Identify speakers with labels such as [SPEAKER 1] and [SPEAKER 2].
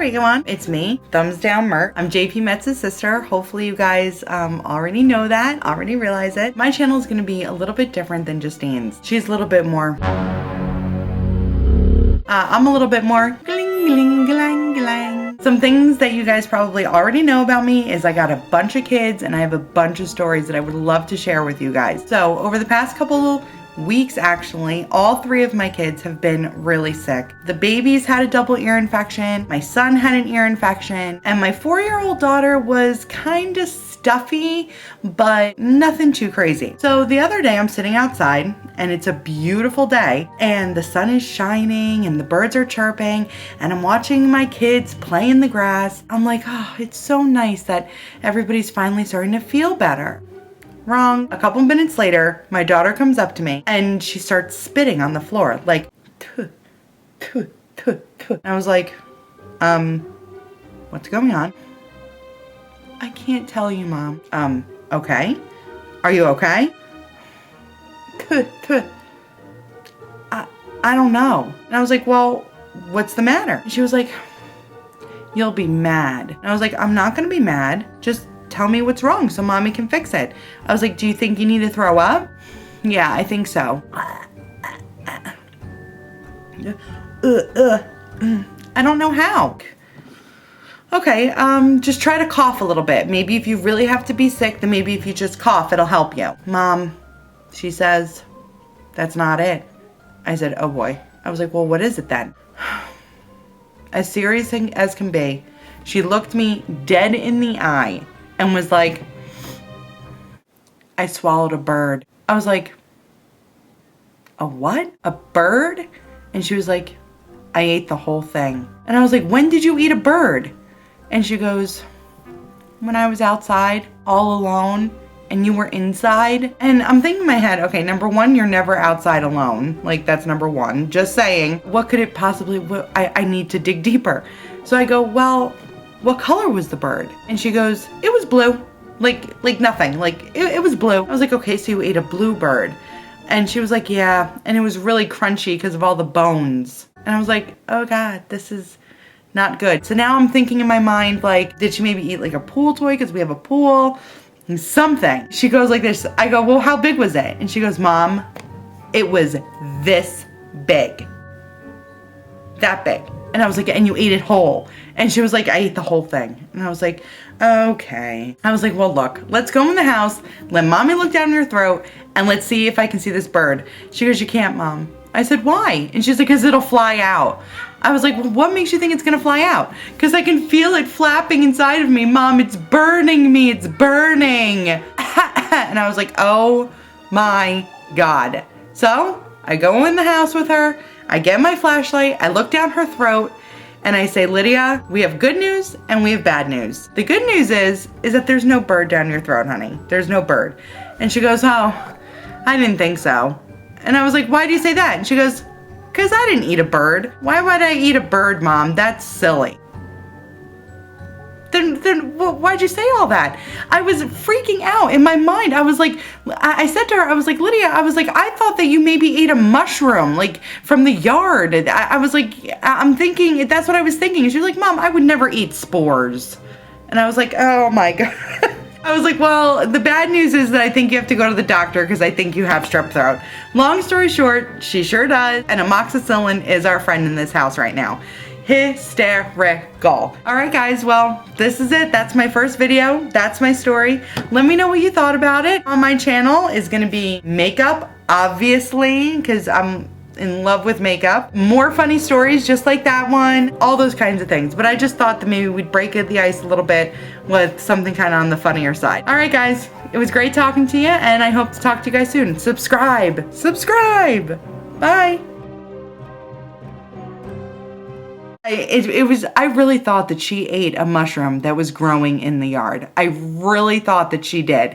[SPEAKER 1] everyone, it's me, Thumbs Down Mert. I'm JP Metz's sister. Hopefully you guys already know that, already realize it. My channel is going to be a little bit different than Justine's. She's a little bit more, I'm a little bit more gling, gling, glang, glang. Some things that you guys probably already know about me is I got a bunch of kids and I have a bunch of stories that I would love to share with you guys. So over the past couple weeks, actually, all 3 of my kids have been really sick. The babies had a double ear infection, my son had an ear infection, and my 4-year-old daughter was kind of stuffy, but nothing too crazy. So the other day I'm sitting outside and it's a beautiful day and the sun is shining and the birds are chirping and I'm watching my kids play in the grass. I'm like, oh, it's so nice that everybody's finally starting to feel better. Wrong. A couple minutes later, my daughter comes up to me and she starts spitting on the floor, like, tuh, tuh, tuh, tuh. And I was like, what's going on? I can't tell you, Mom. Okay. Are you okay? Tuh, tuh. I don't know. And I was like, well, what's the matter? And she was like, you'll be mad. And I was like, I'm not gonna be mad. Just tell me what's wrong so Mommy can fix it. I was like, do you think you need to throw up? Yeah, I think so. I don't know how. Okay, just try to cough a little bit. Maybe if you really have to be sick, then maybe if you just cough, it'll help you. Mom, she says, that's not it. I said, oh boy. I was like, well, what is it then? As serious as can be, she looked me dead in the eye and was like, I swallowed a bird. I was like, a what? A bird? And she was like, I ate the whole thing. And I was like, when did you eat a bird? And she goes, when I was outside all alone and you were inside. And I'm thinking in my head, okay, number one, you're never outside alone. Like, that's number one. Just saying, what could it possibly, I need to dig deeper. So I go, well, what color was the bird? And she goes, it was blue. Like nothing. Like, it was blue. I was like, okay, so you ate a blue bird. And she was like, yeah. And it was really crunchy because of all the bones. And I was like, oh God, this is not good. So now I'm thinking in my mind, like, did she maybe eat like a pool toy because we have a pool? Something. She goes like this. I go, well, how big was it? And she goes, Mom, it was this big. That big. And I was like, and you ate it whole. And she was like, I ate the whole thing. And I was like, okay. I was like, well, look, let's go in the house, let Mommy look down your throat, and let's see if I can see this bird. She goes, you can't, Mom. I said, why? And she's like, because it'll fly out. I was like, well, what makes you think it's gonna fly out? Because I can feel it flapping inside of me. Mom, it's burning me, it's burning. And I was like, oh my God. So I go in the house with her, I get my flashlight, I look down her throat, and I say, Lydia, we have good news and we have bad news. The good news is that there's no bird down your throat, honey. There's no bird. And she goes, oh, I didn't think so. And I was like, why do you say that? And she goes, because I didn't eat a bird. Why would I eat a bird, Mom? That's silly. Then why'd you say all that? I was freaking out in my mind. I was like, I said to her, I was like, Lydia, I was like, I thought that you maybe ate a mushroom, like from the yard. I was like, I'm thinking, that's what I was thinking. And she was like, Mom, I would never eat spores. And I was like, oh my God. I was like, well, the bad news is that I think you have to go to the doctor because I think you have strep throat. Long story short, she sure does. And amoxicillin is our friend in this house right now. Hysterical. All right, guys, well, this is it. That's my first video. That's my story. Let me know what you thought about it. On my channel is gonna be makeup, obviously, because I'm in love with makeup. More funny stories just like that one, all those kinds of things. But I just thought that maybe we'd break the ice a little bit with something kind of on the funnier side. All right, guys, it was great talking to you, and I hope to talk to you guys soon. Subscribe. Bye. I really thought that she ate a mushroom that was growing in the yard. I really thought that she did.